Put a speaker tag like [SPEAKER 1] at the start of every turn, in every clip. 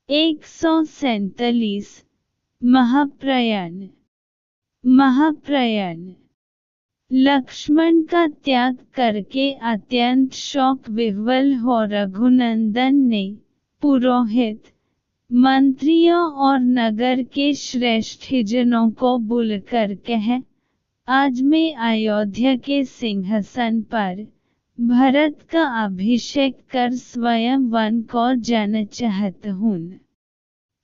[SPEAKER 1] 147 महाप्रयाण। महाप्रयाण। लक्ष्मण का त्याग करके अत्यंत शोक विह्वल हो रघुनंदन ने पुरोहित, मंत्रियों और नगर के श्रेष्ठजनों को बुलकर कहा, आज मैं अयोध्या के सिंहासन पर भरत का अभिषेक कर स्वयं वन को जाना चाहता हूँ।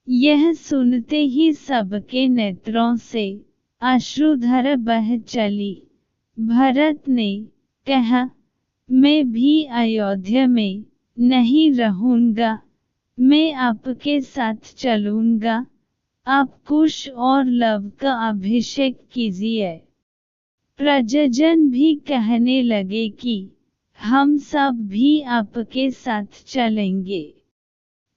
[SPEAKER 1] यह सुनते ही सबके नेत्रों से अश्रुधारा बह चली। भरत ने कहा, मैं भी अयोध्या में नहीं रहूंगा, मैं आपके साथ चलूंगा। आप कुश और लव का अभिषेक कीजिए। प्रजाजन भी कहने लगे कि हम सब भी आपके साथ चलेंगे।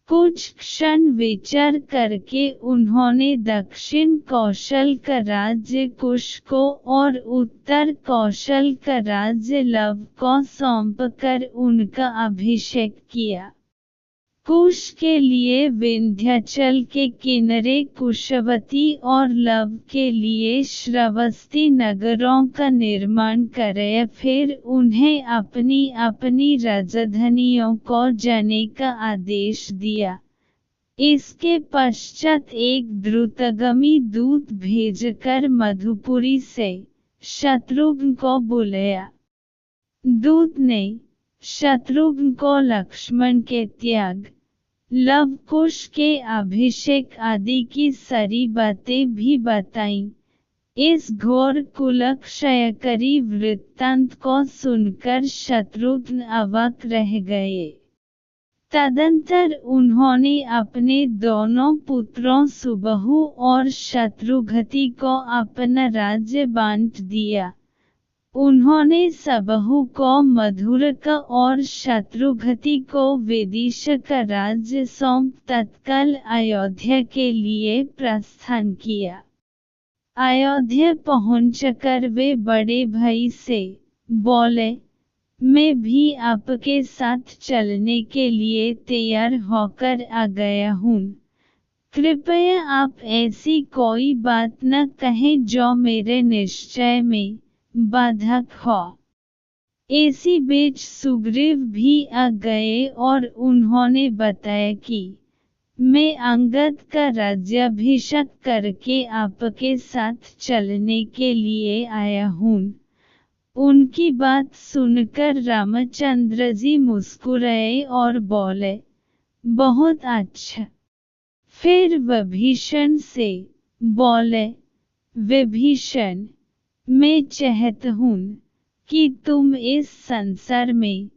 [SPEAKER 1] कुछ क्षण विचार करके उन्होंने दक्षिण कौशल का राज्य कुश को और उत्तर कौशल का राज्य लव को सौंपकर उनका अभिषेक किया। कुश के लिए विंध्याचल के किनारे कुशवती और लव के लिए श्रावस्ती नगरों का निर्माण कराया। फिर उन्हें अपनी अपनी राजधानियों को जाने का आदेश दिया। इसके पश्चात एक द्रुतगामी दूत भेजकर मधुपुरी से शत्रुघ्न को बुलाया। दूत ने शत्रुघ्न को लक्ष्मण के त्याग, लव कुश के अभिषेक आदि की सारी बातें भी बताईं। इस घोर कुलक्षयकारी वृत्तांत को सुनकर शत्रुघ्न अवाक रह गए। तदंतर उन्होंने अपने दोनों पुत्रों सुबाहु और शत्रुघ्न को अपना राज्य बांट दिया। उन्होंने सुबाहु को मधुरा और शत्रुघ्न को विदिशा का राज्य सौंप तत्काल अयोध्या के लिए प्रस्थान किया। अयोध्या पहुंचकर वे बड़े भाई से बोले, मैं भी आपके साथ चलने के लिए तैयार होकर आ गया हूँ। कृपया आप ऐसी कोई बात न कहें जो मेरे निश्चय में बाधक हो। इसी बीच सुग्रीव भी आ गए और उन्होंने बताया कि मैं अंगद का राज्याभिषेक करके आपके साथ चलने के लिए आया हूँ। उनकी बात सुनकर रामचंद्र जी मुस्कुराए और बोले, बहुत अच्छा। फिर विभीषण से बोले, विभीषण, मैं चाहता हूँ कि तुम इस संसार में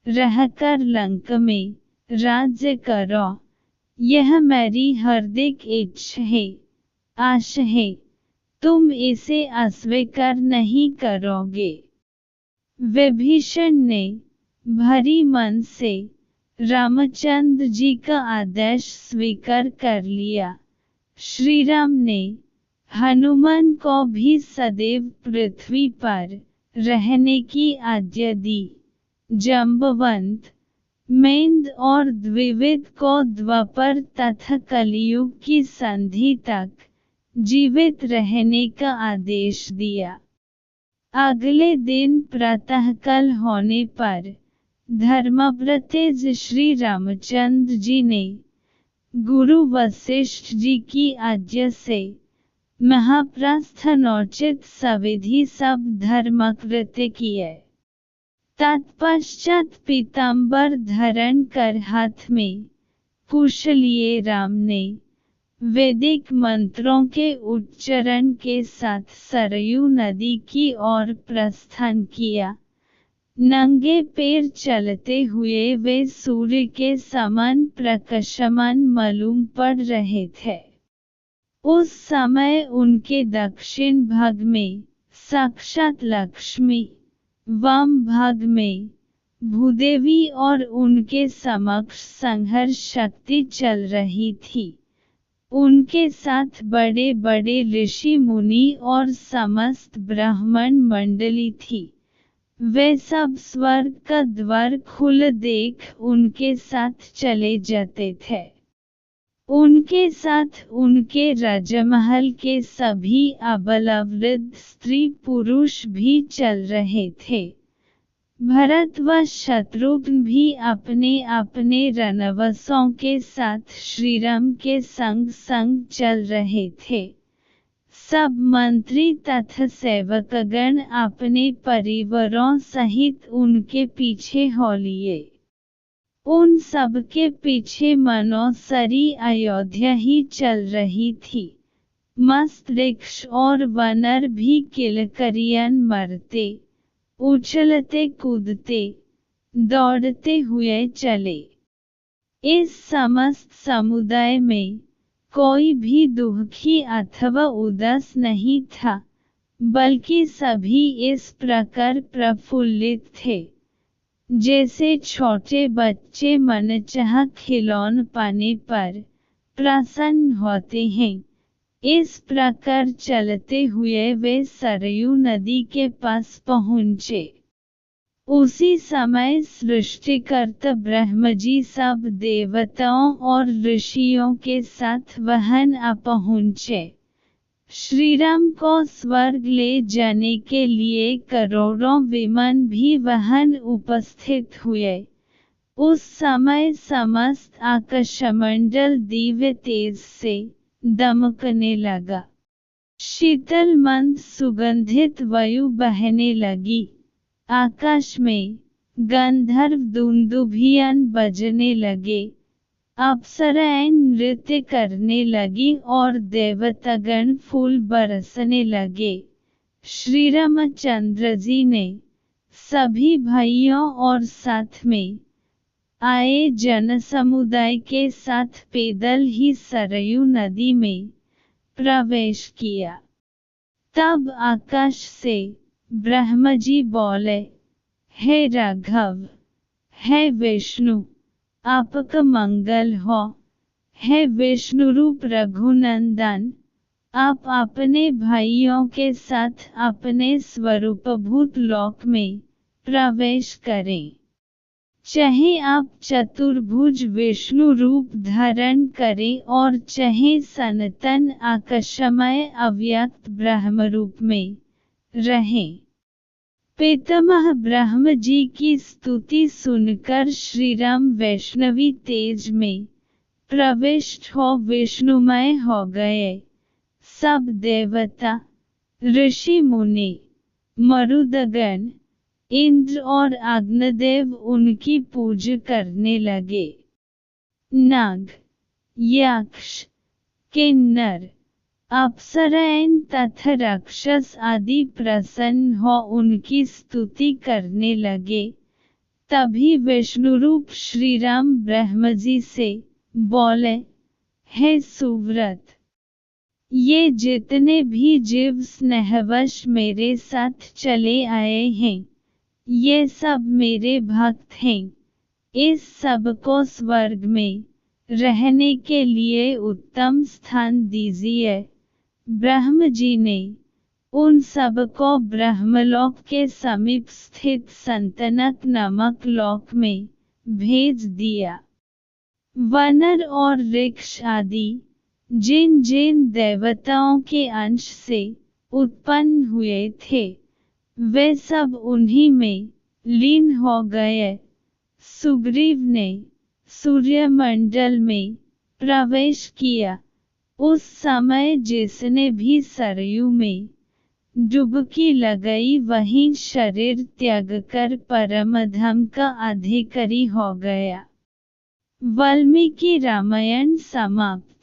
[SPEAKER 1] रहकर लंका में राज्य करो। यह मेरी हार्दिक इच्छा है, आशा है। तुम इसे अस्वीकार नहीं करोगे। विभीषण ने भारी मन से रामचंद्र जी का आदेश स्वीकार कर लिया। श्रीराम ने हनुमान को भी सदैव पृथ्वी पर रहने की आज्ञा दी। जाम्बवंत, मेंद और द्विविद को द्वापर तथा कलियुग की संधि तक जीवित रहने का आदेश दिया। अगले दिन प्रातःकाल होने पर धर्मव्रतेज श्री रामचंद्र जी ने गुरु वशिष्ठ जी की आज्ञा से महाप्रस्थानोचित सविधि सब धर्मकृत्य किए। तत्पश्चात पीतांबर धारण कर हाथ में कुश लिए राम ने वैदिक मंत्रों के उच्चारण के साथ सरयू नदी की ओर प्रस्थान किया। नंगे पैर चलते हुए वे सूर्य के समान प्रकाशमान मालूम पड़ रहे थे। उस समय उनके दक्षिण भाग में साक्षात लक्ष्मी, वाम भाग में भूदेवी और उनके समक्ष संहार शक्ति चल रही थी। उनके साथ बड़े बड़े ऋषि मुनि और समस्त ब्राह्मण मंडली थी। वे सब स्वर्ग का द्वार खुला देख उनके साथ चले जाते थे। उनके साथ उनके राजमहल के सभी अबलवृद्ध स्त्री पुरुष भी चल रहे थे। भरत व शत्रुघ्न भी अपने अपने रणवसों के साथ श्रीराम के संग संग चल रहे थे। सब मंत्री तथा सेवकगण अपने परिवारों सहित उनके पीछे हो लिए। उन सब के पीछे मनोसरी अयोध्या ही चल रही थी। मस्त वृक्ष और वानर भी किलकरियन मरते, उछलते कूदते, दौड़ते हुए चले। इस समस्त समुदाय में कोई भी दुखी अथवा उदास नहीं था, बल्कि सभी इस प्रकार प्रफुल्लित थे, जैसे छोटे बच्चे मनचाहा खिलौना पाने पर प्रसन्न होते हैं। इस प्रकार चलते हुए वे सरयू नदी के पास पहुँचे। उसी समय सृष्टिकर्ता ब्रह्मजी सब देवताओं और ऋषियों के साथ वहन आ पहुँचे। श्रीराम को स्वर्ग ले जाने के लिए करोड़ों विमान भी वहन उपस्थित हुए। उस समय समस्त आकाशमंडल दिव्य तेज से दमकने लगा। शीतल मंद सुगंधित वायु बहने लगी। आकाश में गंधर्व दुंदुभियान बजने लगे। अप्सराएं नृत्य करने लगी और देवतागण फूल बरसने लगे। श्री रामचंद्र जी ने सभी भाइयों और साथ में आए जनसमुदाय के साथ पैदल ही सरयू नदी में प्रवेश किया। तब आकाश से ब्रह्मजी बोले, हे राघव, हे विष्णु, आपका मंगल हो। हे विष्णुरूप रघुनंदन, आप अपने भाइयों के साथ अपने स्वरूपभूत लोक में प्रवेश करें। चाहे आप चतुर्भुज विष्णु रूप धारण करें और चाहे सनातन आकाशमय अव्यक्त ब्रह्म रूप में रहें। पितामह ब्रह्म जी की स्तुति सुनकर श्रीराम वैष्णवी तेज में प्रविष्ट हो विष्णुमय हो गए। सब देवता, ऋषि मुनि, मरुदगण, इंद्र और अग्निदेव उनकी पूजा करने लगे। नाग, यक्ष, किन्नर, अप्सराएं तथा राक्षस आदि प्रसन्न हो उनकी स्तुति करने लगे। तभी विष्णुरूप श्रीराम ब्रह्मजी से बोले, हे सुव्रत, ये जितने भी जीव स्नेहवश मेरे साथ चले आए हैं, ये सब मेरे भक्त हैं। इस सब को स्वर्ग में रहने के लिए उत्तम स्थान दीजिए। ब्रह्म जी ने उन सब को ब्रह्मलोक के समीप स्थित संतनक नामक लोक में भेज दिया। वानर और वृक्ष आदि जिन जिन देवताओं के अंश से उत्पन्न हुए थे, वे सब उन्हीं में लीन हो गए। सुग्रीव ने सूर्यमंडल में प्रवेश किया। उस समय जिसने भी सरयू में डुबकी लगाई वहीं शरीर त्याग कर परमधाम का अधिकारी हो गया। वाल्मीकि रामायण समाप्त।